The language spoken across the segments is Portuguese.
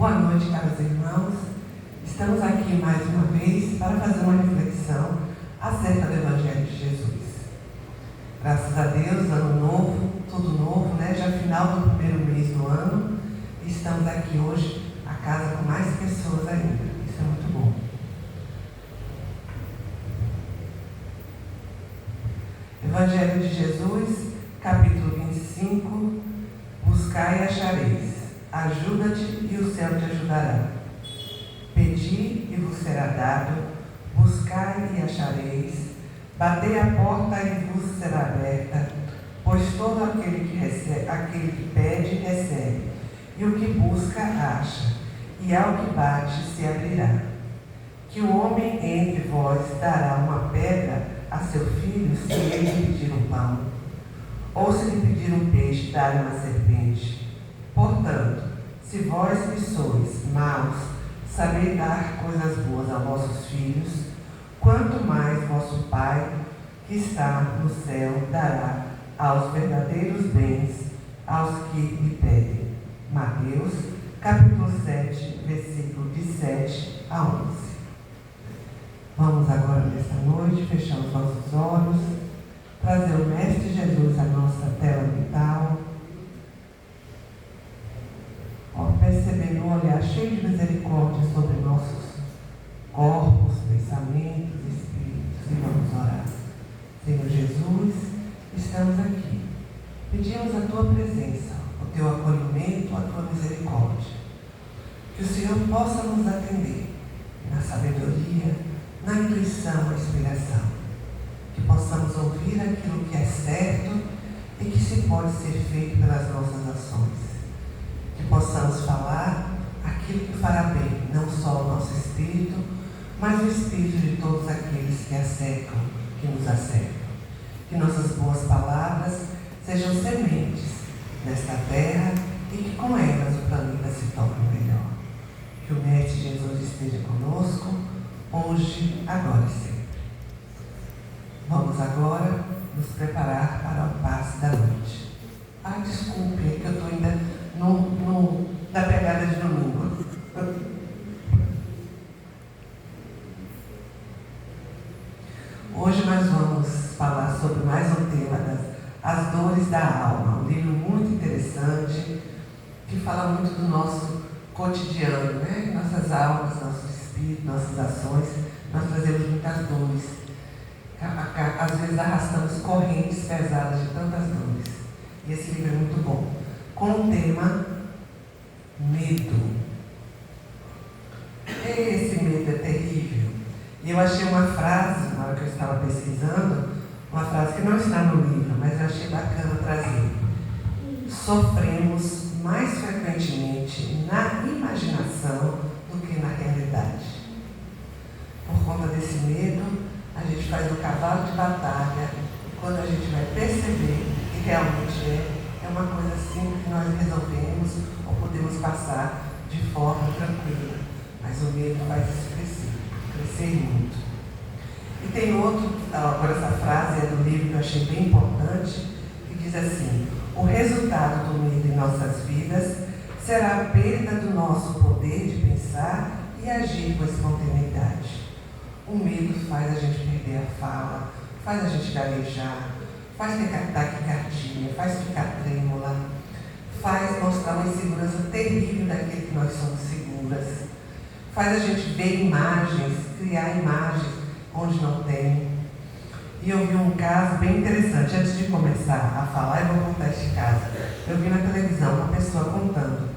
Boa noite, caros irmãos. Estamos aqui mais uma vez para fazer uma reflexão acerca do Evangelho de Jesus. Graças a Deus, ano novo, tudo novo, né? Já final do primeiro mês do ano. E estamos aqui hoje, a casa com mais pessoas ainda. Isso é muito bom. Evangelho de Jesus, capítulo 25. Buscai e achareis. Ajuda-te e o céu te ajudará. Pedi e vos será dado. Buscai e achareis. Batei a porta e vos será aberta. Pois todo aquele que pede, recebe. E o que busca, acha. E ao que bate, se abrirá. Que o homem entre vós dará uma pedra a seu filho, se ele lhe pedir um pão. Ou se lhe pedir um peixe, dar-lhe uma serpente. Portanto, se vós que sois maus, sabeis dar coisas boas a vossos filhos, quanto mais vosso Pai, que está no céu, dará aos verdadeiros bens aos que lhe pedem. Mateus, capítulo 7, versículo de 7 a 11. Vamos agora, nesta noite, fechar os nossos olhos, trazer o Mestre Jesus à nossa tela mental, perceber um olhar cheio de misericórdia sobre nossos corpos, pensamentos, espíritos, e vamos orar. Senhor Jesus, estamos aqui. Pedimos a Tua presença, o Teu acolhimento, a Tua misericórdia. Que o Senhor possa nos atender na sabedoria, na intuição, na inspiração. Que possamos ouvir aquilo que é certo e que se pode ser feito pelas nossas ações. Que possamos falar aquilo que fará bem, não só o nosso espírito, mas o espírito de todos aqueles que acercam, que nos acercam. Que nossas boas palavras sejam sementes nesta terra e que com elas o planeta se torne melhor. Que o Mestre Jesus esteja conosco, hoje, agora e sempre. Vamos agora nos preparar para o passe da noite. Desculpe, é que eu estou ainda na pegada de domingo. Hoje nós vamos falar sobre mais um tema As Dores da Alma, um livro muito interessante que fala muito do nosso cotidiano, né? Nossas almas, nosso espírito, nossas ações, nós trazemos muitas dores. Às vezes arrastamos correntes pesadas de tantas dores. E esse livro é muito bom. Com o tema medo. Esse medo é terrível. E eu achei uma frase, na hora que eu estava pesquisando, uma frase que não está no livro, mas eu achei bacana trazer. Sofremos mais frequentemente na imaginação do que na realidade. Por conta desse medo, a gente faz um cavalo de batalha e quando a gente vai perceber que realmente é uma coisa assim que nós resolvemos ou podemos passar de forma tranquila. Mas o medo faz isso crescer muito. E tem outro, agora essa frase é do livro que eu achei bem importante, que diz assim: o resultado do medo em nossas vidas será a perda do nosso poder de pensar e agir com espontaneidade. O medo faz a gente perder a fala, faz a gente gaguejar, faz ter taquicardia, faz ficar trêmula, faz mostrar uma insegurança terrível daquele que nós somos seguras, faz a gente ver imagens, criar imagens onde não tem. E eu vi um caso bem interessante. Antes de começar a falar, eu vou contar este caso. Eu vi na televisão uma pessoa contando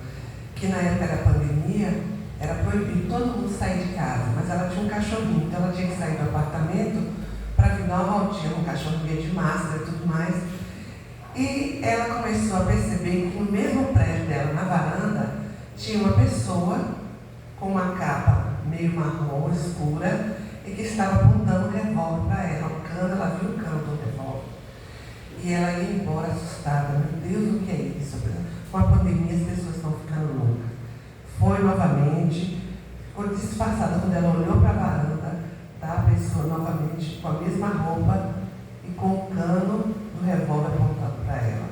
que na época da pandemia era proibido todo mundo sair de casa, mas ela tinha um cachorrinho, então ela tinha que sair do apartamento para vir dar uma voltinha, um cachorro ia de máscara e tudo mais. E ela começou a perceber que no mesmo prédio dela, na varanda, tinha uma pessoa com uma capa meio marrom, escura, e que estava apontando um revólver para ela. O cano, ela viu o cano do revólver. E ela ia embora assustada. Meu Deus, o que é isso? Com a pandemia as pessoas estão ficando loucas. Foi novamente, ficou disfarçada quando ela olhou para a varanda, tá? A pessoa novamente com a mesma roupa e com o cano do revólver apontado para ela.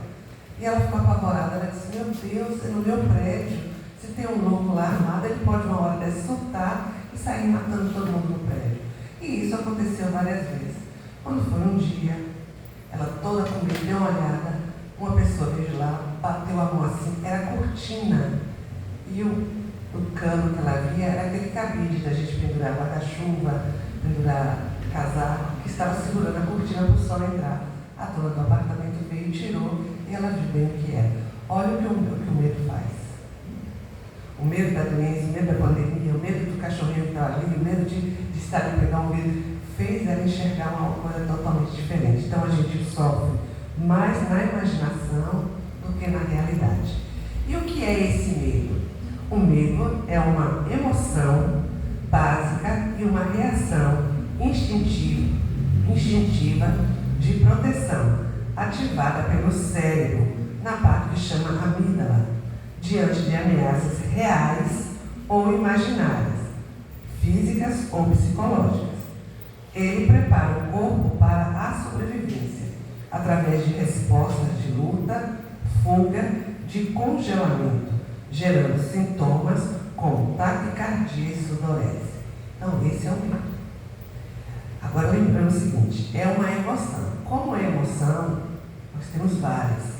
E ela ficou apavorada, ela disse: meu Deus, é no meu prédio, Se tem um louco lá armado, ele pode uma hora dessa soltar e sair matando todo mundo no prédio. E isso aconteceu várias vezes. Quando foi um dia, ela toda com medo, deu uma olhada, uma pessoa veio lá, bateu a mão assim, era cortina. E o cano que ela via era aquele cabide da gente pendurar guarda-chuva, pendurar casaco, que estava segurando a cortina para o sol entrar. A dona do apartamento veio e tirou, e ela viu bem o que era. Olha o que o medo faz. O medo da doença, o medo da pandemia, o medo do cachorrinho que estava ali, o medo de estar em pegar um medo, fez ela enxergar uma coisa totalmente diferente. Então a gente sofre mais na imaginação do que na realidade. E o que é esse medo? O medo é uma emoção básica e uma reação instintiva de proteção, ativada pelo cérebro, na parte que chama amígdala, diante de ameaças reais ou imaginárias, físicas ou psicológicas. Ele prepara o corpo para a sobrevivência, através de respostas de luta, fuga, de congelamento, gerando sintomas como taquicardia e sudorese. Então, esse é o medo. Agora, lembrando o seguinte, é uma emoção. Como é emoção, nós temos várias.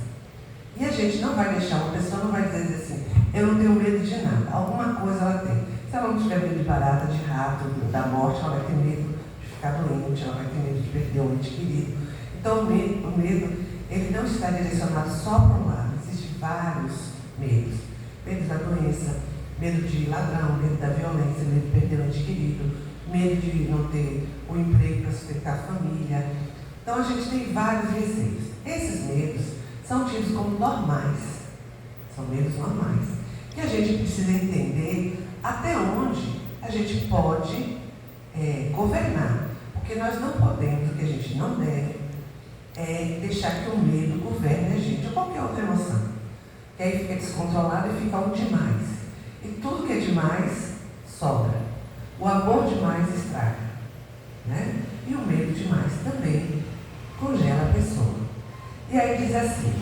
E a gente não vai deixar, uma pessoa não vai dizer assim, eu não tenho medo de nada. Alguma coisa ela tem. Se ela não tiver medo de barata, de rato, da morte, ela vai ter medo de ficar doente, ela vai ter medo de perder um ente querido. Então, o medo, ele não está direcionado só para um lado. Existem vários medos. Medo da doença, medo de ladrão, medo da violência, medo de perder um ente querido, medo de não ter um emprego para sustentar a família. Então, a gente tem vários receios. Esses medos são tidos como normais. São medos normais. E a gente precisa entender até onde a gente pode governar. Porque nós não podemos, o que a gente não deve, deixar que o medo governe a gente, ou qualquer outra emoção. Que aí fica descontrolado e fica o demais. E tudo que é demais, sobra. O amor demais estraga. Né? E o medo demais também congela a pessoa. E aí diz assim,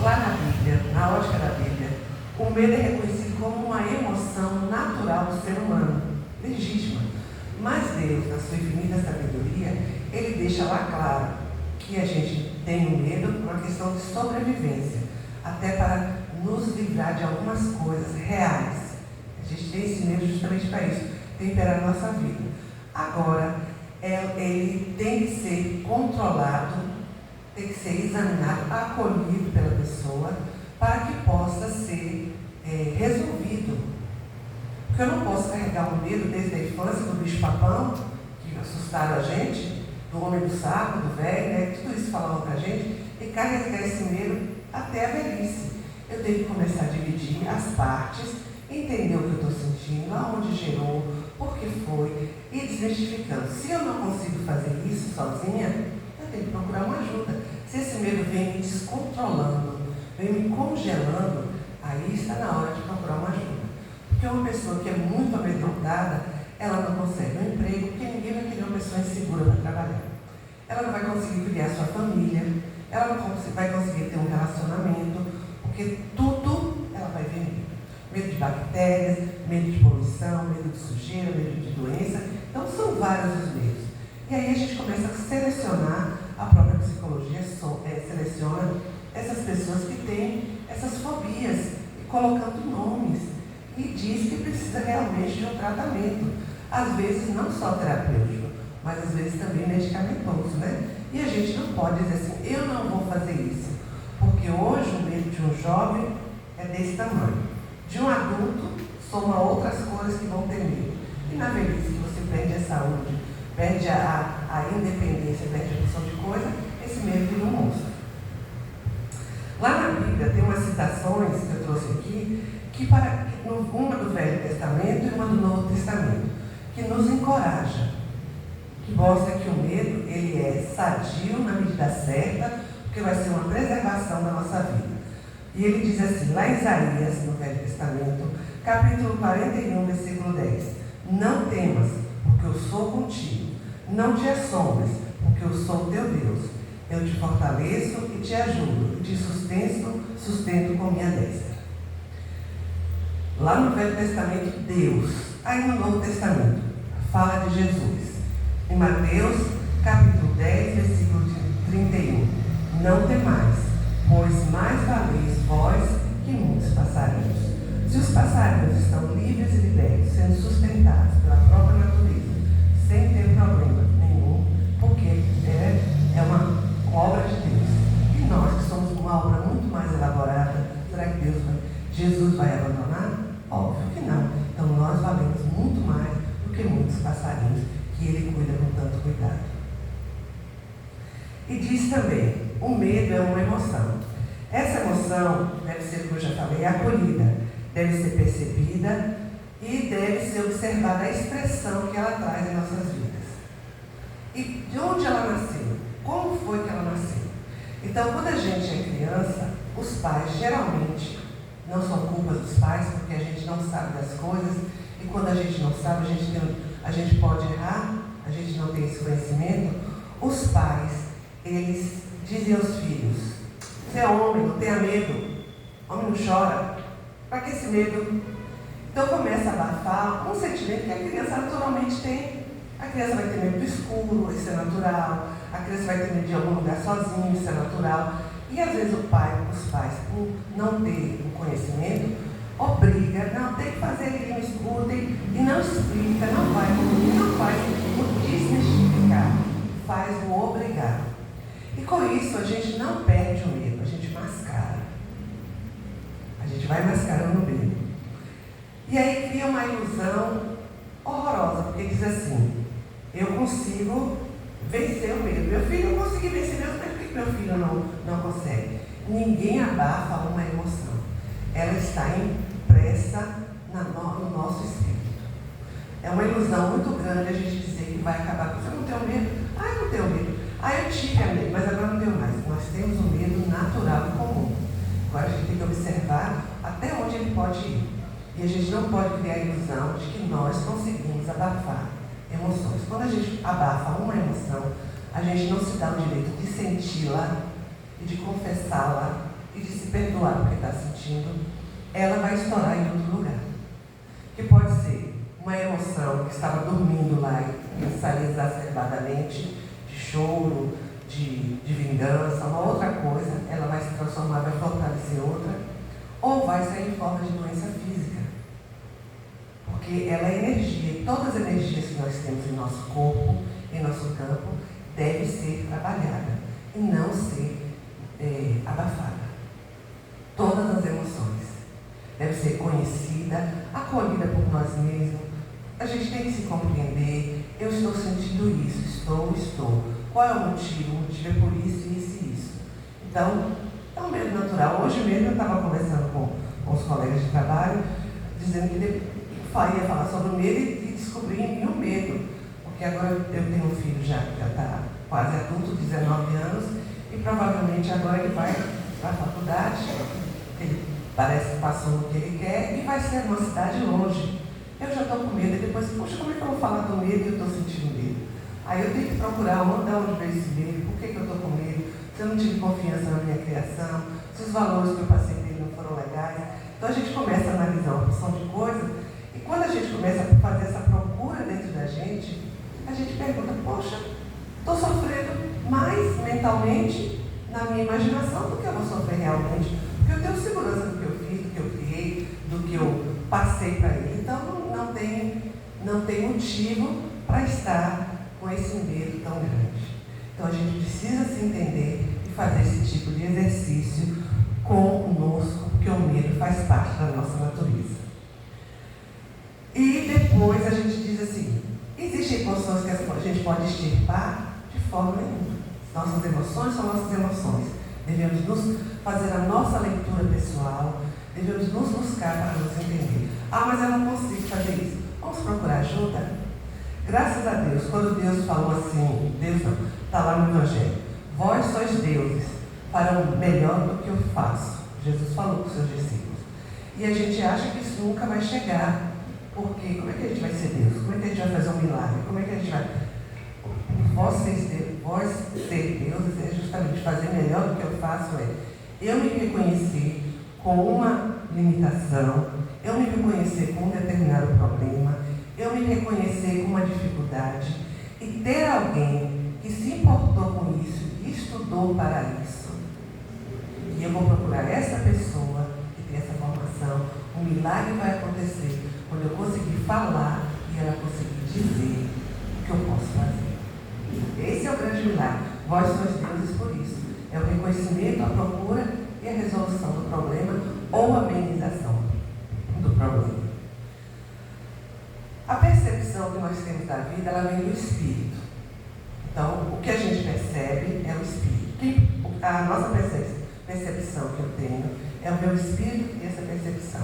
lá na Bíblia, na ótica da Bíblia, o medo é reconhecido como uma emoção natural do ser humano, legítima. Mas Deus, na sua infinita sabedoria, Ele deixa lá claro que a gente tem o medo por uma questão de sobrevivência, até para nos livrar de algumas coisas reais. A gente tem esse medo justamente para isso, temperar a nossa vida. Agora, ele tem que ser controlado, tem que ser examinado, acolhido pela pessoa, para que possa ser resolvido. Porque eu não posso carregar o medo desde a infância do bicho-papão, que assustaram a gente, do homem do saco, do velho, né? Tudo isso falavam para a gente, e carregar esse medo até a velhice. Eu tenho que começar a dividir as partes, entender o que eu estou sentindo, aonde gerou, por que foi, e desmistificando. Se eu não consigo fazer isso sozinha, eu tenho que procurar uma ajuda. Se esse medo vem me descontrolando, vem me congelando, aí está na hora de procurar uma ajuda. Porque uma pessoa que é muito amedrontada, ela não consegue um emprego, porque ninguém vai querer uma pessoa insegura para trabalhar. Ela não vai conseguir criar sua família, ela não vai conseguir ter um relacionamento, porque tudo ela vai ver medo. Medo de bactérias, medo de poluição, medo de sujeira, medo de doença. Então são vários os medos. E aí a gente começa a selecionar, a própria psicologia seleciona essas pessoas que têm essas fobias, colocando nomes, e diz que precisa realmente de um tratamento. Às vezes não só terapêutico, mas às vezes também medicamentoso, né? E a gente não pode dizer assim, eu não vou fazer isso, porque hoje o medo de um jovem é desse tamanho. De um adulto, soma outras coisas que vão ter medo. E na velhice, que você perde a saúde, perde a independência, perde a noção de coisa, esse medo vira um monstro. Lá na Bíblia tem umas citações que eu trouxe aqui, uma do Velho Testamento e uma do Novo Testamento, que nos encoraja, que mostra que o medo ele é sadio na medida certa, porque vai ser uma preservação da nossa vida. E ele diz assim, lá em Isaías, no Velho Testamento, capítulo 41, versículo 10, não temas, porque eu sou contigo, não te assombres, porque eu sou teu Deus, eu te fortaleço e te ajudo, e te sustento com minha destra. Lá no Velho Testamento, Deus. Aí no Novo Testamento, fala de Jesus. Em Mateus, capítulo 10, versículo 31. Não temais, pois mais valeis vós que muitos passarinhos. Se os passarinhos estão livres e libertos, sendo sustentados pela própria natureza, sem ter problema nenhum, porque é uma obra de Deus. E nós que somos uma obra muito mais elaborada, será que Jesus vai abandonar? Óbvio que não. Então nós valemos muito mais do que muitos passarinhos que Ele cuida com tanto cuidado. E diz também, o medo é uma emoção. Essa emoção deve ser, como eu já falei, acolhida, deve ser percebida e deve ser observada a expressão que ela traz em nossas vidas. E de onde ela nasceu? Como foi que ela nasceu? Então, quando a gente é criança, os pais geralmente, não são culpas dos pais, porque a gente não sabe das coisas, e quando a gente não sabe, a gente pode errar, a gente não tem esse conhecimento. Os pais, eles dizem aos filhos: você é homem, não tenha medo, homem não chora, para que esse medo? Então começa a abafar um sentimento que a criança naturalmente tem. A criança vai ter medo do escuro, isso é natural. A criança vai ter medo de algum lugar sozinho, isso é natural. E às vezes os pais, por não ter o conhecimento, obriga, não, tem que fazer aquilo no escuro, e não explica, não faz o desmistificar, faz o obrigar. E com isso a gente não perde o medo, a gente mascara. A gente vai mascarando o medo. E aí cria uma ilusão horrorosa, porque diz assim: eu consigo vencer o medo. Meu filho não conseguiu vencer o medo, mas por que meu filho não consegue? Ninguém abafa uma emoção. Ela está impressa no nosso espírito. É uma ilusão muito grande a gente dizer que vai acabar. Você não tem medo? Ah, eu não tenho medo. Ah, eu tive medo, mas agora não tenho mais. Nós temos um medo natural e comum. Agora a gente tem que observar até onde ele pode ir. E a gente não pode criar a ilusão de que nós conseguimos abafar emoções. Quando a gente abafa uma emoção, a gente não se dá o direito de senti-la e de confessá-la e de se perdoar porque está sentindo. Ela vai estourar em outro lugar. Que pode ser uma emoção que estava dormindo lá e sair exacerbadamente, de choro, de vingança, uma outra coisa, ela vai se transformar, vai fortalecer outra, ou vai sair em forma de doença física. Porque ela é energia, e todas as energias que nós temos em nosso corpo, em nosso campo, deve ser trabalhada e não ser abafada. Todas as emoções devem ser conhecida, acolhida por nós mesmos. A gente tem que se compreender. Eu estou sentindo isso, estou. Qual é o motivo? O motivo é por isso, isso e isso. Então, é um medo natural. Hoje mesmo eu estava conversando com os colegas de trabalho, dizendo que ia falar sobre o medo e descobri em mim o medo. Porque agora eu tenho um filho já está quase adulto, 19 anos, e provavelmente agora ele vai para a faculdade, ele parece que passou no que ele quer, e vai ser uma cidade longe. Eu já estou com medo, e depois, poxa, como é que eu vou falar do medo e eu estou sentindo medo? Aí eu tenho que procurar onde veio esse medo, por que eu estou com medo, se eu não tive confiança na minha criação, se os valores que eu passei nele não foram legais. Então a gente começa a analisar uma porção de coisas, e quando a gente começa a fazer essa procura dentro da gente, a gente pergunta: poxa, estou sofrendo mais mentalmente na minha imaginação do que eu vou sofrer realmente, porque eu tenho segurança do que eu fiz, do que eu criei, do que eu passei para ele. Então não tem motivo para estar com esse medo tão grande. Então a gente precisa se entender e fazer esse tipo de exercício conosco, porque o medo faz parte da nossa natureza. E depois a gente diz assim: existem emoções que a gente pode extirpar? De forma nenhuma. Nossas emoções são nossas emoções. Devemos nos fazer a nossa leitura pessoal, devemos nos buscar para nos entender. Ah, mas eu não consigo fazer isso. Vamos procurar ajuda? Graças a Deus, quando Deus falou assim, Deus não, está lá no Evangelho: vós sois deuses, farão melhor do que eu faço. Jesus falou para os seus discípulos. E a gente acha que isso nunca vai chegar. Porque como é que a gente vai ser Deus? Como é que a gente vai fazer um milagre? Como é que a gente vai... Vós ser deuses é justamente fazer melhor do que eu faço, eu me reconhecer com uma limitação, eu me reconhecer com um determinado problema, eu me reconhecer com uma dificuldade e ter alguém que se importou com isso e estudou para isso. E eu vou procurar essa pessoa que tem essa formação. Um milagre vai acontecer quando eu conseguir falar e ela conseguir dizer o que eu posso fazer. Esse é o grande milagre. Vós sois deuses por isso. É o reconhecimento, a procura e a resolução do problema ou a amenização do problema. A percepção que nós temos da vida, ela vem do Espírito. Então, o que a gente percebe é o Espírito. A nossa percepção que eu tenho é o meu Espírito e essa percepção.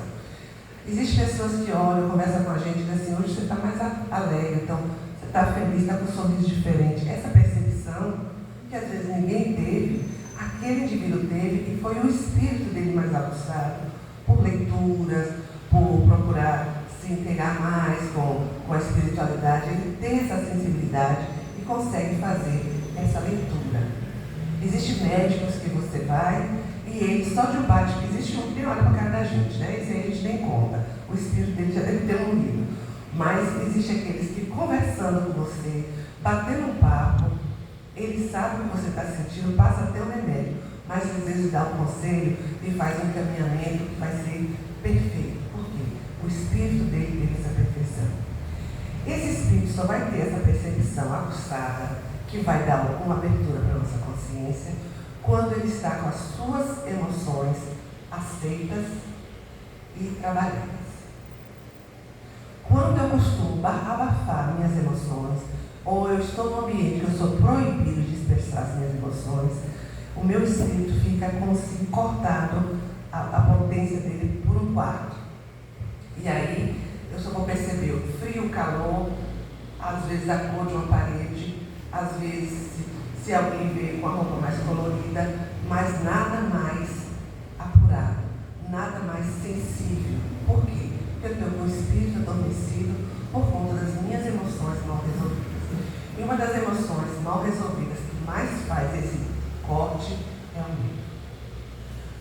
Existem pessoas que olham, conversam com a gente e dizem assim, hoje você está mais alegre, então você está feliz, está com um sorriso diferente. Essa percepção, que às vezes ninguém teve, aquele indivíduo teve e foi o espírito dele mais aguçado, por leituras, por procurar se inteirar mais com a espiritualidade. Ele tem essa sensibilidade e consegue fazer essa leitura. Existem médicos que você vai e ele só de um bate, que existe um que olha para a cara da gente, né? Esse aí a gente nem conta. O espírito dele já deve ter um livro. Mas existem aqueles que, conversando com você, batendo um papo, ele sabe o que você está sentindo, passa até o remédio, mas às vezes dá um conselho e faz um encaminhamento que vai ser perfeito. Por quê? O espírito dele teve essa perfeição. Esse espírito só vai ter essa percepção aguçada, que vai dar uma abertura para a nossa consciência, quando ele está com as suas emoções aceitas e trabalhadas. Quando eu costumo abafar minhas emoções, ou eu estou num ambiente que eu sou proibido de expressar as minhas emoções, o meu espírito fica como se cortado a potência dele por um quarto. E aí eu só vou perceber o frio, o calor, às vezes a cor de uma parede, às vezes se alguém vê com a roupa mais colorida, mas nada mais apurado, nada mais sensível. Por quê? Porque eu tenho um espírito adormecido por conta das minhas emoções mal resolvidas. E uma das emoções mal resolvidas que mais faz esse corte é o medo.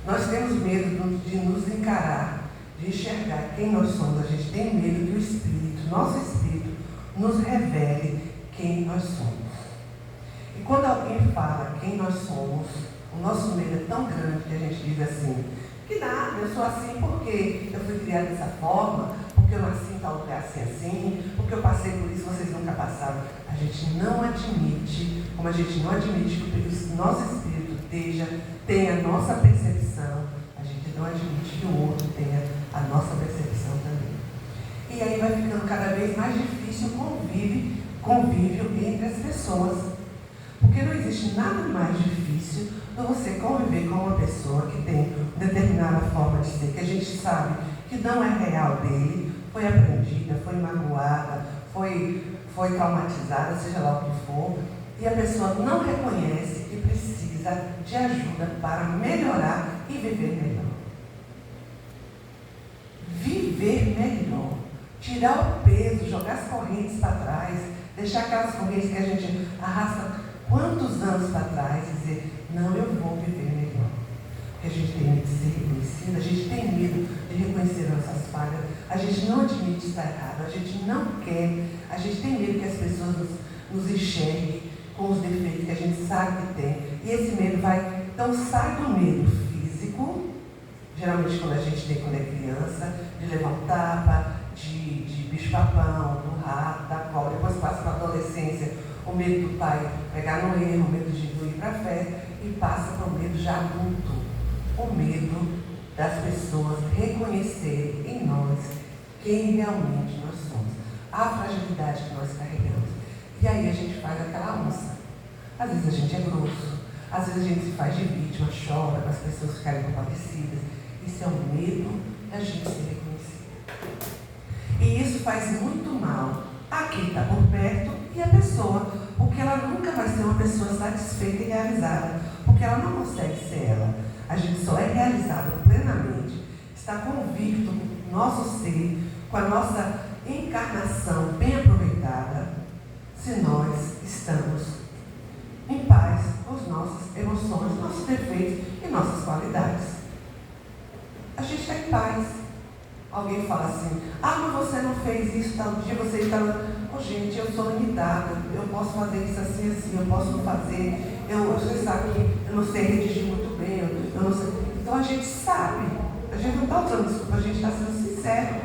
Nós temos medo de nos encarar, de enxergar quem nós somos. A gente tem medo que o Espírito, nosso Espírito, nos revele quem nós somos. E quando alguém fala quem nós somos, o nosso medo é tão grande que a gente diz assim, que nada, eu sou assim porque eu fui criada dessa forma, porque eu nasci em tal lugar assim, porque eu passei por isso, vocês nunca passaram. A gente não admite, como a gente não admite que o nosso espírito tenha a nossa percepção, a gente não admite que o outro tenha a nossa percepção também. E aí vai ficando cada vez mais difícil o convívio entre as pessoas. Porque não existe nada mais difícil do você conviver com uma pessoa que tem determinada forma de ser, que a gente sabe que não é real dele, foi aprendida, foi magoada, foi traumatizada, seja lá o que for, e a pessoa não reconhece que precisa de ajuda para melhorar e viver melhor. Viver melhor. Tirar o peso, jogar as correntes para trás, deixar aquelas correntes que a gente arrasta quantos anos para trás e dizer, não, eu vou viver melhor. Porque a gente tem medo de ser reconhecido, a gente tem medo de reconhecer nossas falhas, a gente não admite estar errado, a gente não quer, a gente tem medo que as pessoas nos enxerguem com os defeitos que a gente sabe que tem. E esse medo vai, então sai do medo físico, geralmente quando a gente tem quando é criança, de levar um tapa, de bicho-papão, do rato, da cobra, depois passa para a adolescência, o medo do pai pegar no erro, o medo de não ir para a festa, e passa para o medo já adulto, o medo das pessoas reconhecerem em nós quem realmente nós somos, a fragilidade que nós carregamos. E aí a gente faz aquela onça. Às vezes a gente é grosso, às vezes a gente se faz de vítima, chora para as pessoas ficarem compadecidas. Isso é o medo da gente ser reconhecida. E isso faz muito mal a quem está por perto e a pessoa, porque ela nunca vai ser uma pessoa satisfeita e realizada, porque ela não consegue ser ela. A gente só é realizado plenamente, está convicto com o nosso ser, com a nossa encarnação bem aproveitada, se nós estamos em paz com as nossas emoções, nossos defeitos e nossas qualidades. a gente está em paz. Alguém fala assim, mas você não fez isso tal dia, você está... gente, eu sou limitada, eu posso fazer isso assim, assim, eu posso não fazer, você sabe que eu não sei redigir muito bem, eu não sei. Então a gente sabe, a gente não está usando desculpa, a gente está sendo sincero.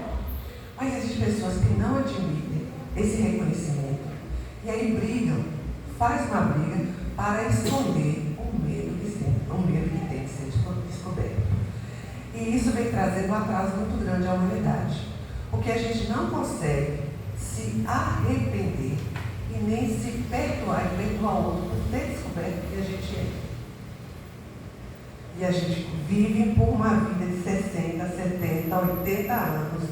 Mas existem pessoas que não admitem esse reconhecimento e aí brigam, faz uma briga para esconder o medo que tem que ser descoberto. E isso vem trazendo um atraso muito grande à humanidade, porque a gente não consegue se arrepender e nem se perdoar e perdoar o outro por ter descoberto que a gente é. E a gente vive por uma vida de 60, 70, 80 anos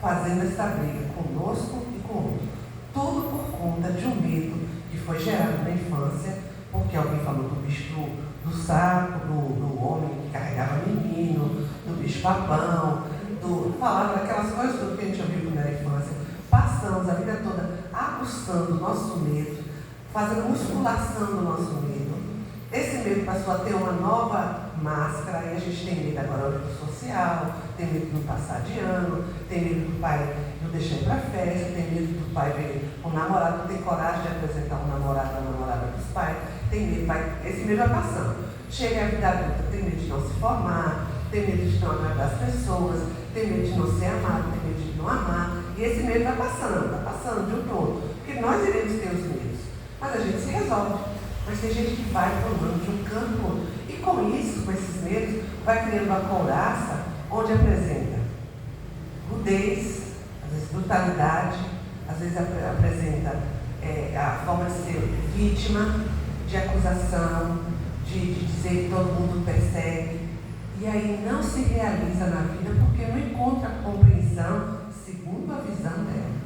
fazendo essa briga conosco e com o outro. Tudo por conta de um medo que foi gerado na infância, porque alguém falou do bicho do saco, do homem que carregava menino, do bicho papão, falaram daquelas coisas tudo que a gente ouviu na infância. Passamos a vida toda aguçando o nosso medo, fazendo musculação do nosso medo. Esse medo passou a ter uma nova máscara, e a gente tem medo agora do social, tem medo de não passar de ano, tem medo do pai não deixar ir para a festa, tem medo do pai ver um namorado, não tem coragem de apresentar um namorado ou namorada dos pais, tem medo, esse medo vai passando. Chega a vida adulta, tem medo de não se formar, tem medo de não agradar as pessoas, tem medo de não ser amado, tem medo de não amar, e esse medo vai passando de um todo, porque nós iremos ter os medos, mas a gente se resolve. Mas tem gente que vai formando de um canto ao outro. E com isso, com esses medos, vai criando uma couraça onde apresenta rudez, às vezes brutalidade, às vezes apresenta a forma de ser vítima, de acusação, de dizer que todo mundo persegue. E aí não se realiza na vida porque não encontra compreensão segundo a visão dela.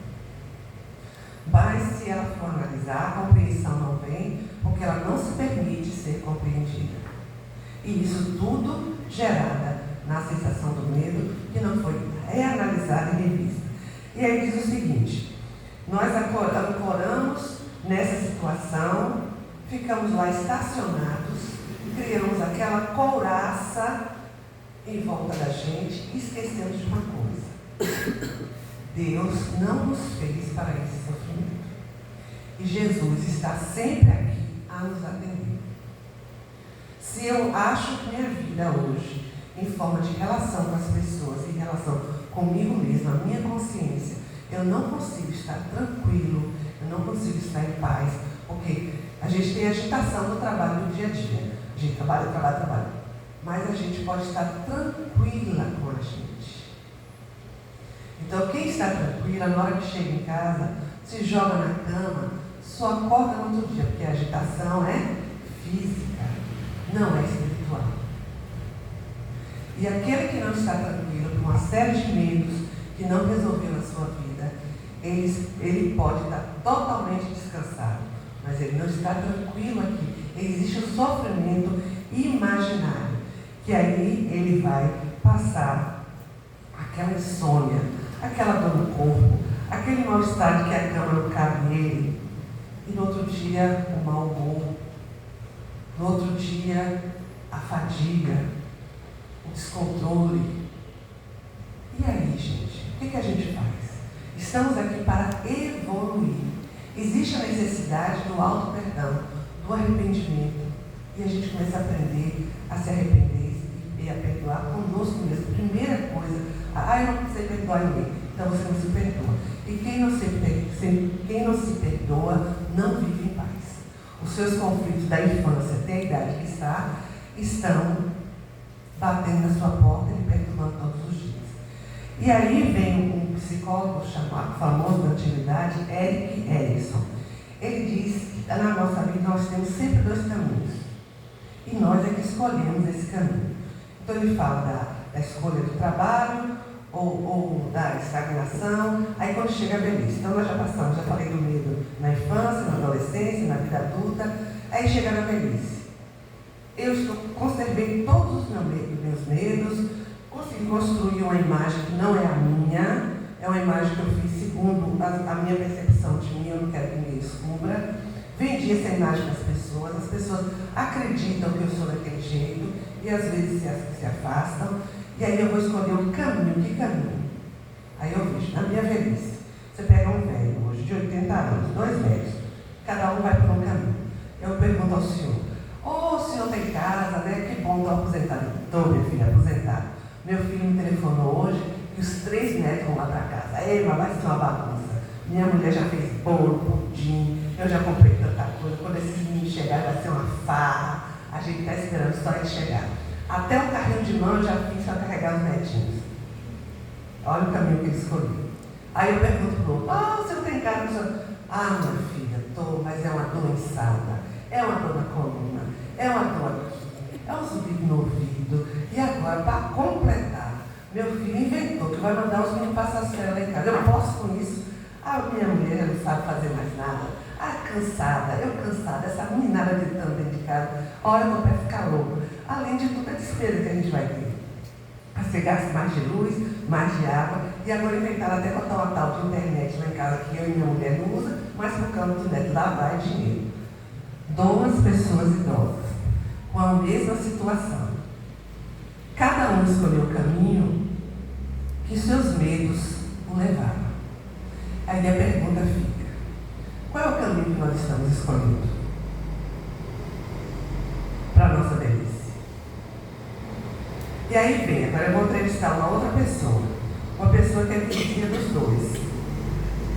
Mas se ela for analisar, a compreensão não vem porque ela não se permite ser compreendida. E isso tudo gerada na sensação do medo que não foi reanalisada e revista. E aí diz o seguinte, nós ancoramos nessa situação, ficamos lá estacionados, criamos aquela couraça em volta da gente e esquecemos de uma coisa. Deus não nos fez para esse sofrimento. E Jesus está sempre aqui a nos atender. Se eu acho que minha vida hoje, em forma de relação com as pessoas, em relação comigo mesmo, a minha consciência, eu não consigo estar tranquilo, eu não consigo estar em paz, porque a gente tem agitação no trabalho do dia a dia. A gente trabalha. Mas a gente pode estar tranquila com a gente. Então, quem está tranquila, na hora que chega em casa, se joga na cama, só acorda no outro dia, porque a agitação é física, não é espiritual. E aquele que não está tranquilo, com uma série de medos que não resolveu na sua vida, ele pode estar totalmente descansado, mas ele não está tranquilo aqui. Existe um sofrimento imaginário, que aí ele vai passar aquela insônia, aquela dor no corpo, aquele mal-estar de que a cama não cabe nele, e no outro dia o mau humor, no outro dia a fadiga, o descontrole. E aí, gente, o que a gente faz? Estamos aqui para evoluir. Existe a necessidade do auto-perdão, do arrependimento, e a gente começa a aprender a se arrepender e a perdoar conosco mesmo. Primeira coisa, eu não sei perdoar ninguém, então você não se perdoa. E quem não se perdoa não vive em paz. Os seus conflitos da infância, até a idade que estão batendo na sua porta e lhe perturbando todos os dias. E aí vem um psicólogo chamado, famoso da antiguidade, Erik Erikson. Ele diz que na nossa vida nós temos sempre dois caminhos. E nós é que escolhemos esse caminho. Então ele fala da escolha do trabalho ou da estagnação, aí quando chega a velhice. Então nós já passamos, já falei do medo na infância, na adolescência, na vida adulta, aí chega na velhice. Eu conservei todos os meus medos, consegui construir uma imagem que não é a minha, é uma imagem que eu fiz segundo a minha percepção de mim, eu não quero que ninguém descubra. Vendi essa imagem para as pessoas acreditam que eu sou daquele jeito e às vezes se afastam. E aí eu vou escolher um caminho, que caminho? Aí eu vejo, na minha velhice, você pega um velho hoje de 80 anos, 2 velhos, cada um vai por um caminho. Eu pergunto ao senhor, o senhor tem casa, né? Que bom, estou aposentado. Estou, minha filha, aposentado. Meu filho me telefonou hoje e os 3 netos vão lá para casa. Ei, mas vai ser uma bagunça. Minha mulher já fez bolo, pudim, eu já comprei tanta coisa. Quando esses meninos chegarem vai ser uma farra. A gente está esperando só eles chegarem. Até o carrinho de mão eu já fiz para carregar os netinhos. Olha o caminho que ele escolheu. Aí eu pergunto para o outro, o senhor tem casa? Minha filha, estou, mas é uma doençada, é uma dor na coluna, é uma dor aqui, é um zumbido no ouvido. E agora, para completar, meu filho inventou que vai mandar os meninos passar as férias lá em casa. Eu não posso com isso. Minha mulher não sabe fazer mais nada. Cansada, essa meninada gritando dentro de casa. Olha, meu pé fica louco. Além de toda a despesa que a gente vai ter. Você gasta mais de luz, mais de água. E agora inventaram até botar uma tal de internet lá em casa que eu e minha mulher não usa, mas por causa do neto, lá vai dinheiro. 2 pessoas idosas, com a mesma situação. Cada um escolheu o caminho que seus medos o levaram. Aí a pergunta fica, qual é o caminho que nós estamos escolhendo para a nossa velhice? E aí vem, agora eu vou entrevistar uma outra pessoa, uma pessoa que é vizinha dos 2.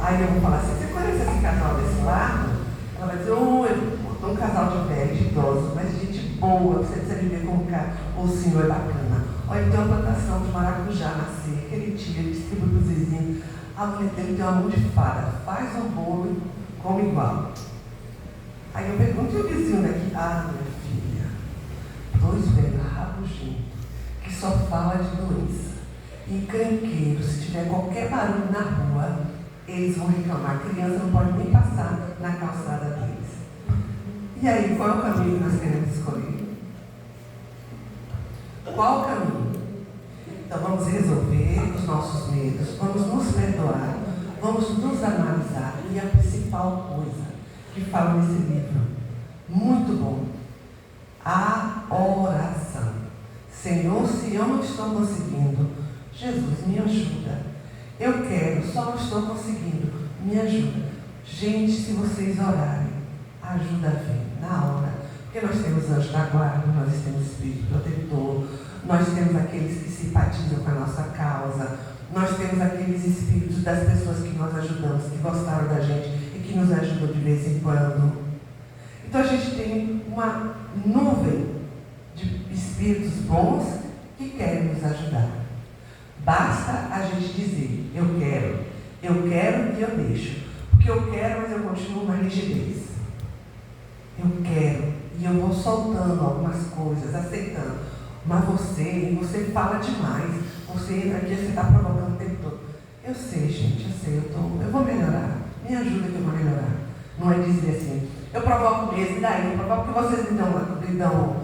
Aí eu vou falar assim, você conhece esse casal desse lado? Ela vai dizer, um casal de velhos, de idosos, mas gente boa, você precisa viver com o senhor é bacana. Olha, ele tem uma plantação de maracujá na cerca, ele tira, distribui para os vizinhos. A mulher dele tem uma mão de fada, faz um bolo e come igual. Aí eu pergunto, e o vizinho daqui? Minha filha, 2 velhos rabugentos, que só fala de doença. Encrenqueiro, se tiver qualquer barulho na rua, eles vão reclamar. A criança não pode nem passar na calçada deles. E aí, qual é o caminho que nós queremos escolher? Qual o caminho? Então, vamos resolver os nossos medos, vamos nos perdoar, vamos nos analisar. E a principal coisa que fala nesse livro, muito bom, a oração. Senhor, se eu não estou conseguindo, Jesus, me ajuda. Eu quero, só não estou conseguindo, me ajuda. Gente, se vocês orarem, a ajuda vem na hora. Porque nós temos anjos da guarda, nós temos espírito protetor, nós temos aqueles que simpatizam com a nossa causa, nós temos aqueles espíritos das pessoas que nós ajudamos, que gostaram da gente e que nos ajudam de vez em quando. Então a gente tem uma nuvem de espíritos bons que querem nos ajudar. Basta a gente dizer, eu quero e eu deixo. Porque eu quero, mas eu continuo na rigidez. Eu quero e eu vou soltando algumas coisas, aceitando. Mas você fala demais. Você entra aqui, você está provocando o tempo todo. Eu sei, gente, eu vou melhorar. Me ajuda que eu vou melhorar. Não é dizer assim, eu provoco mesmo, e daí? Eu provoco que vocês me dão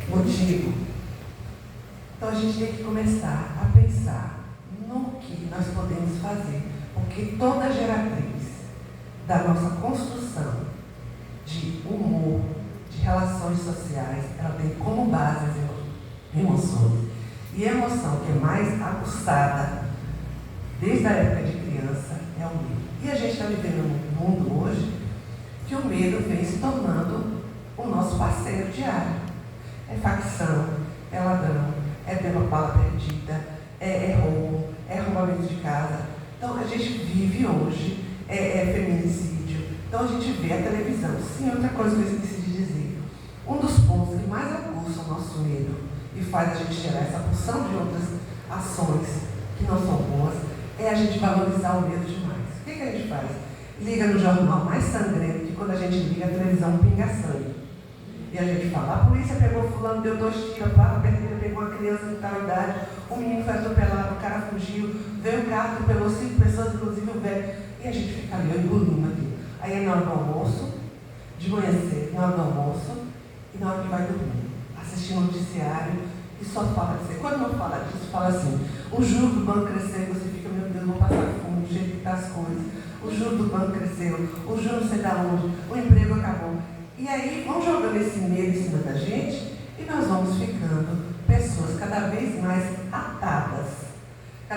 motivo. Então a gente tem que começar a pensar no que nós podemos fazer. Porque toda geratriz da nossa construção de humor, de relações sociais, ela tem como base as emoções. E a emoção que é mais aguçada desde a época de criança é o medo. E a gente está vivendo num mundo hoje que o medo vem se tornando o nosso parceiro diário. É facção, é ladrão, é ter uma bala perdida, é roubo, é roubamento de casa. Então a gente vive hoje, feminicídio. Então a gente vê a televisão. Sim, outra coisa que eu esqueci de dizer. Um dos pontos que mais aguça o nosso medo e faz a gente gerar essa porção de outras ações que não são boas, é a gente valorizar o medo demais. O que a gente faz? Liga no jornal mais sangrento, que quando a gente liga a televisão pinga sangue. E a gente fala, a polícia pegou fulano, deu 2 tiros, a placa vermelha pegou uma criança de tal idade, o menino foi atropelado, o cara fugiu, veio um carro, atropelou 5 pessoas, inclusive o velho. E a gente fica ali, engolindo aqui. Aí é na hora do almoço, de manhã cedo, na hora do almoço, e na hora que vai dormir, assistindo o noticiário, e só fala disso. Quando não fala disso, fala assim, o juro do banco cresceu, e você fica, meu Deus, vou passar fundo, do jeito que está as coisas. O juro do banco cresceu, o juro não sei da onde, o emprego acabou. E aí vão jogando esse medo em cima da gente, e nós vamos ficando pessoas cada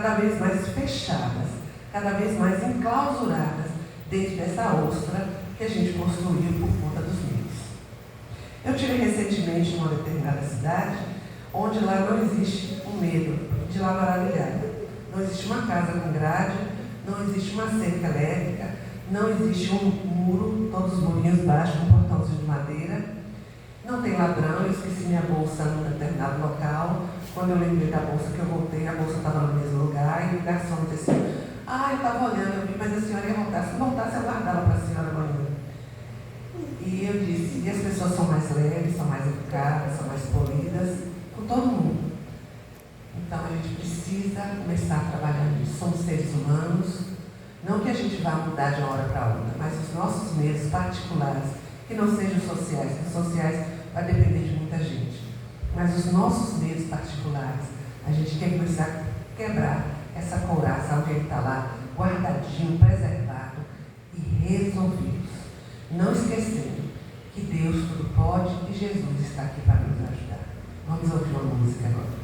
cada vez mais fechadas, cada vez mais enclausuradas dentro dessa ostra que a gente construiu por conta dos medos. Eu tive recentemente em uma determinada cidade, onde lá não existe o medo de lavar alhada. Não existe uma casa com grade, não existe uma cerca elétrica, não existe um muro, todos os murinhos baixos, um portãozinho de madeira. Não tem ladrão, eu esqueci minha bolsa num determinado local. Quando eu lembrei da bolsa que eu voltei, a bolsa estava no mesmo lugar e o garçom disse assim, eu estava olhando, eu vi, mas a senhora ia voltar. Se voltasse, eu guardava para a senhora amanhã. E eu disse, e as pessoas são mais leves, são mais educadas, são mais polidas, com todo mundo. Então a gente precisa começar a trabalhar nisso. Somos seres humanos, não que a gente vá mudar de uma hora para outra, mas os nossos medos particulares, que não sejam sociais, porque os sociais vai depender de muita gente. Mas os nossos medos particulares, a gente quer começar a quebrar essa couraça onde ele está lá, guardadinho, preservado e resolvidos. Não esquecendo que Deus tudo pode e Jesus está aqui para nos ajudar. Vamos ouvir uma música agora.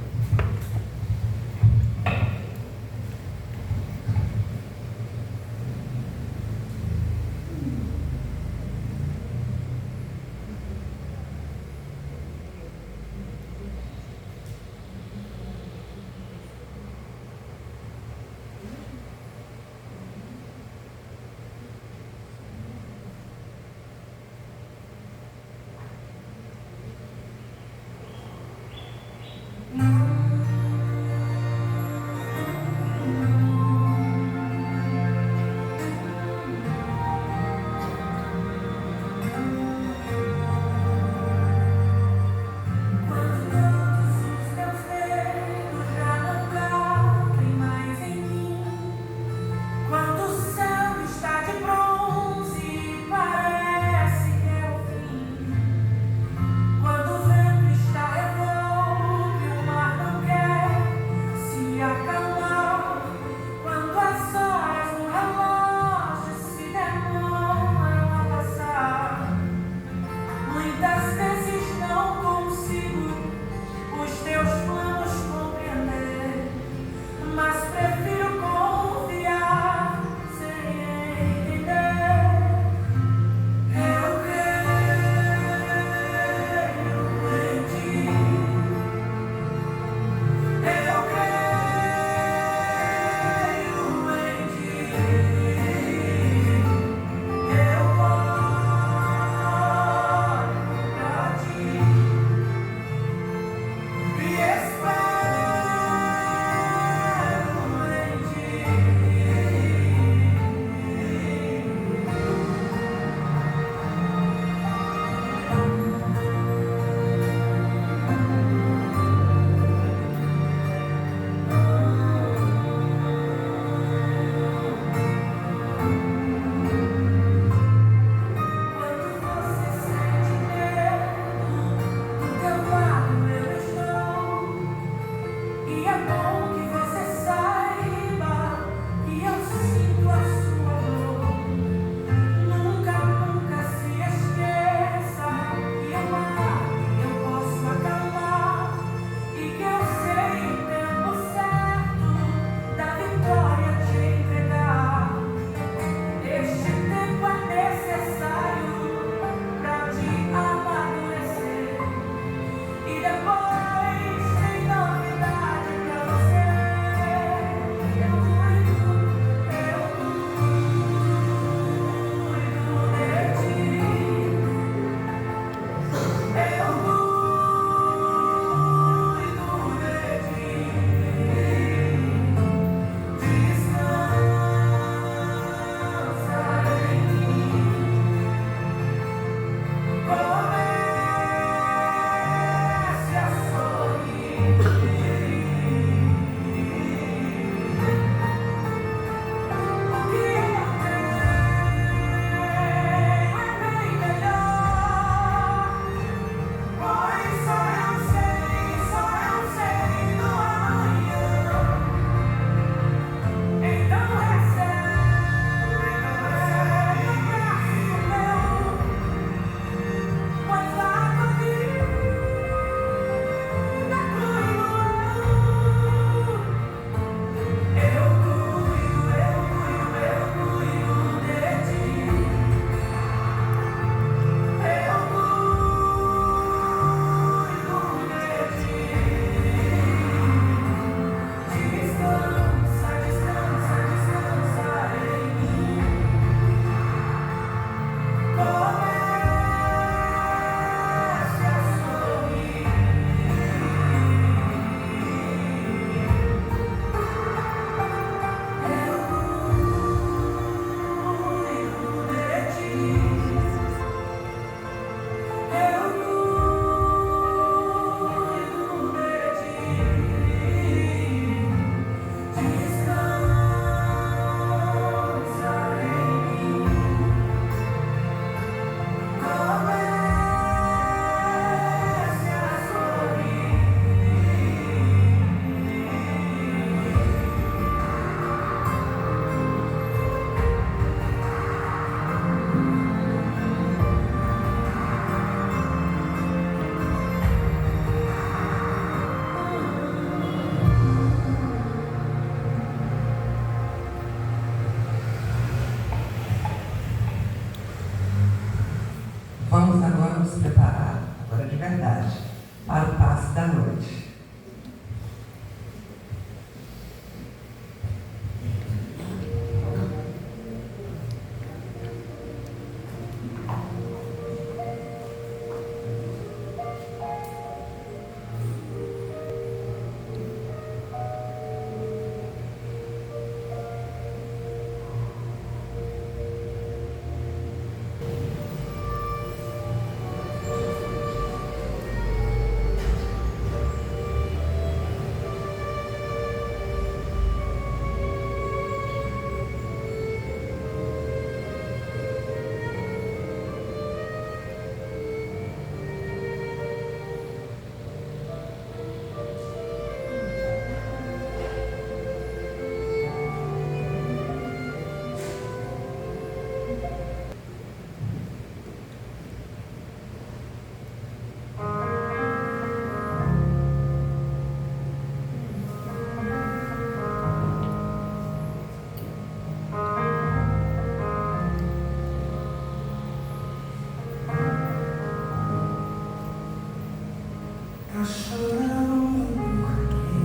chorando porque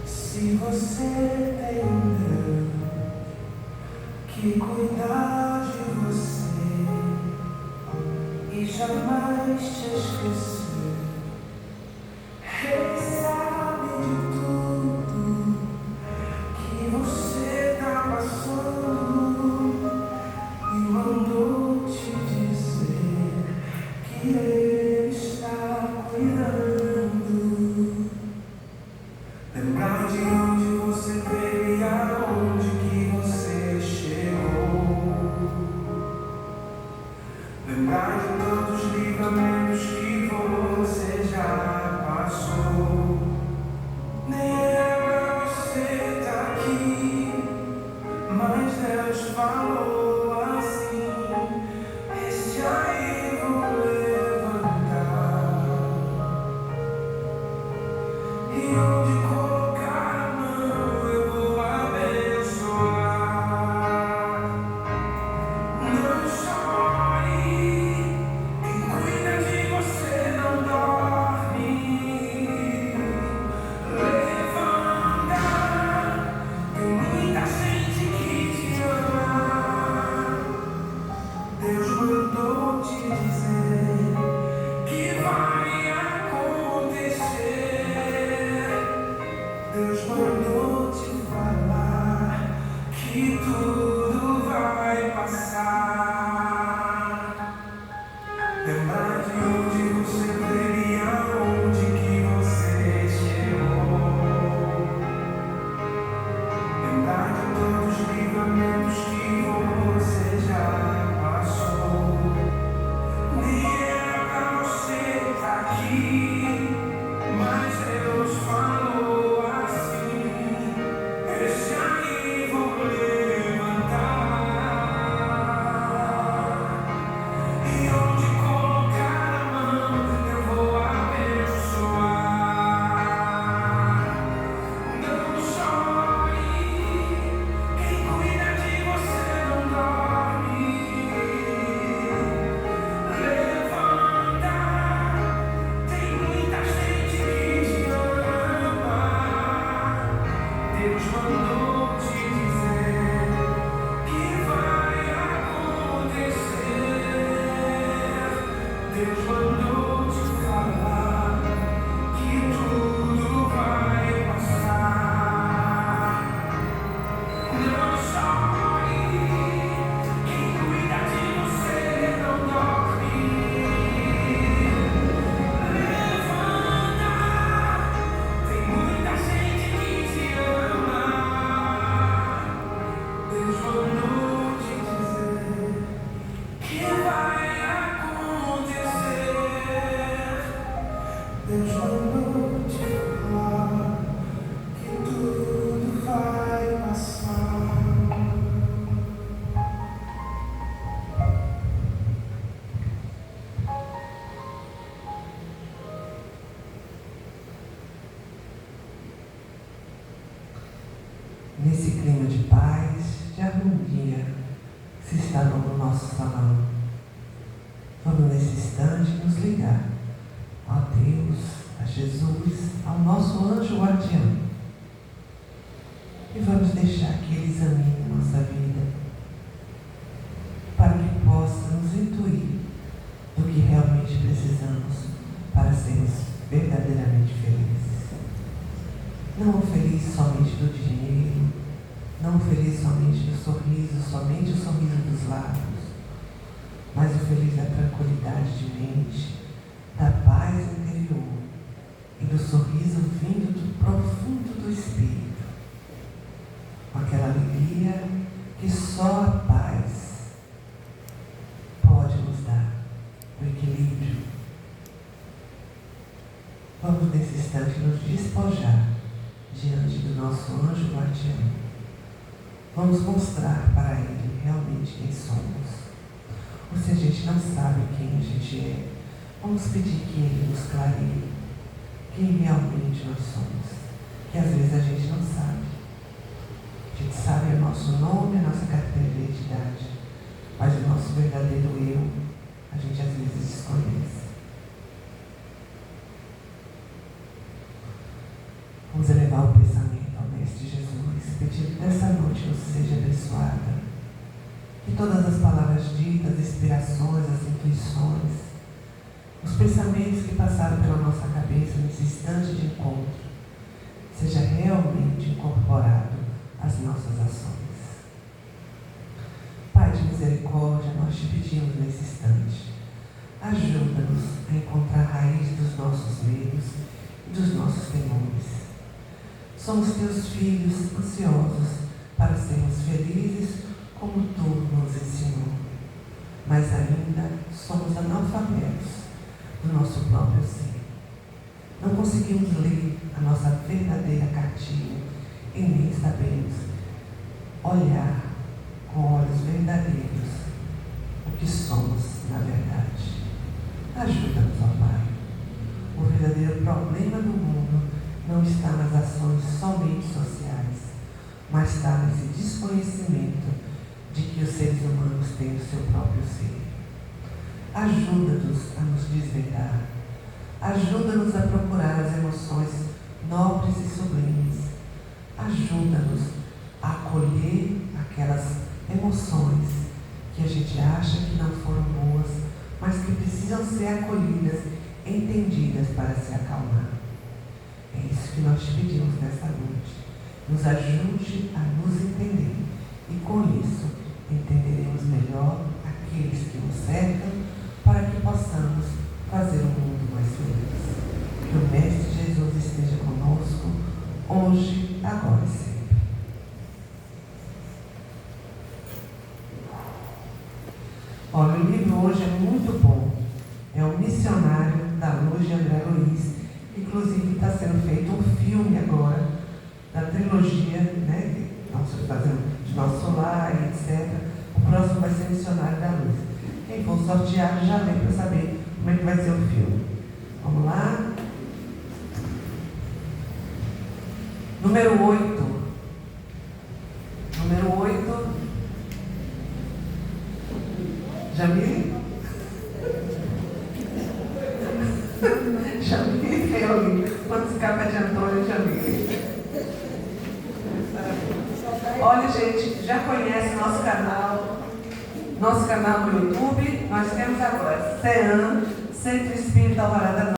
se você tem um Deus que cuida de você e jamais te esquecer, Ele sabe de tudo que você tá passando e mandou te dizer que Ele está cuidando. Lembrar de onde você veio e aonde que você chegou. Lembrar de tantos livramentos que você já passou. Nem era pra você estar aqui, mas Deus falou assim: esse aí vou levantar. E onde colocar a mão eu vou abençoar. Não chore, quem cuida de você não dorme. Levanta, tem muita gente que te ama. Deus mandou te dizer que vai acontecer. Deus mandou te falar que tudo vai passar. Lembrar de onde você veio e aonde que você chegou. Lembrar de todos os livramentos que você já passou. Nem era pra você estar aqui, mas Deus falou assim: esse aí vou levantar. E onde colocar a mão eu vou abençoar. Não chore, quem cuida de você não dorme. Levanta, tem muita gente que te ama. Deus mandou te dizer que vai acontecer. Deus mandou te falar que tudo vai passar. Não chore, quem cuida de você não dorme. Levanta, tem muita gente que te ama. Deus mandou te dizer que vai acontecer. Deus mandou te falar que tudo vai passar. Nesse clima de paz, de harmonia, se instalou no nosso salão. Vamos nesse instante nos ligar a Deus, a Jesus, ao nosso anjo guardião. E vamos deixar que Ele examine nossa vida, para que possa nos intuir do que realmente precisamos para sermos verdadeiramente felizes. Não o feliz somente do dinheiro, não o feliz somente do sorriso, somente o sorriso dos lábios, mas o feliz da tranquilidade de mente, da paz interior e do sorriso vindo do profundo do espírito, com aquela alegria que só a paz pode nos dar, o equilíbrio. Vamos nesse instante nos despojar diante do nosso anjo guardião. Vamos mostrar para ele realmente quem somos. Ou se a gente não sabe quem a gente é, vamos pedir que ele nos clareie quem realmente nós somos, que às vezes a gente não sabe. A gente sabe o nosso nome, a nossa carteira de identidade, mas o nosso verdadeiro eu, a gente às vezes desconhece. Vamos elevar o pensamento ao Mestre Jesus, pedindo que essa noite nos seja abençoada. Que todas as palavras ditas, inspirações, as intuições, os pensamentos que passaram pela nossa cabeça nesse instante de encontro, seja realmente incorporado às nossas ações. Pai de misericórdia, nós te pedimos nesse instante, ajuda-nos a encontrar a raiz dos nossos medos e dos nossos temores. Somos teus filhos ansiosos para sermos felizes como tu nos ensinou, mas ainda somos analfabetos do nosso próprio ser. Não conseguimos ler a nossa verdadeira cartilha e nem sabemos olhar com olhos verdadeiros o que somos na verdade. Ajuda-nos, ó Pai. O verdadeiro problema do mundo não está nas ações somente sociais, mas está nesse desconhecimento de que os seres humanos têm o seu próprio ser. Ajuda-nos a nos desvendar. Ajuda-nos a procurar as emoções nobres e sublimes. Ajuda-nos a acolher aquelas emoções que a gente acha que não foram boas, mas que precisam ser acolhidas, entendidas para se acalmar. É isso que nós te pedimos nesta noite. Nos ajude a nos entender e com isso entenderemos melhor aqueles que nos cercam para que possamos fazer um mundo mais feliz. Que o Mestre Jesus esteja conosco hoje, agora e sempre. Olha, o livro hoje é muito bom. É O Missionário da Luz, de André Luiz. Inclusive está sendo feito um filme agora da trilogia, né, de Nosso Lar, etc. O próximo vai ser Missionário da Luz. Quem for sorteado já vem para saber como é que vai ser o filme. Vamos lá? Número 8. Número 8. Jamile? Jamile veio ali. Quantos capas de Antônio, Jamile? Olha, gente, já conhece nosso canal no YouTube. Nós temos agora CEAM, Centro Espírita Alvorada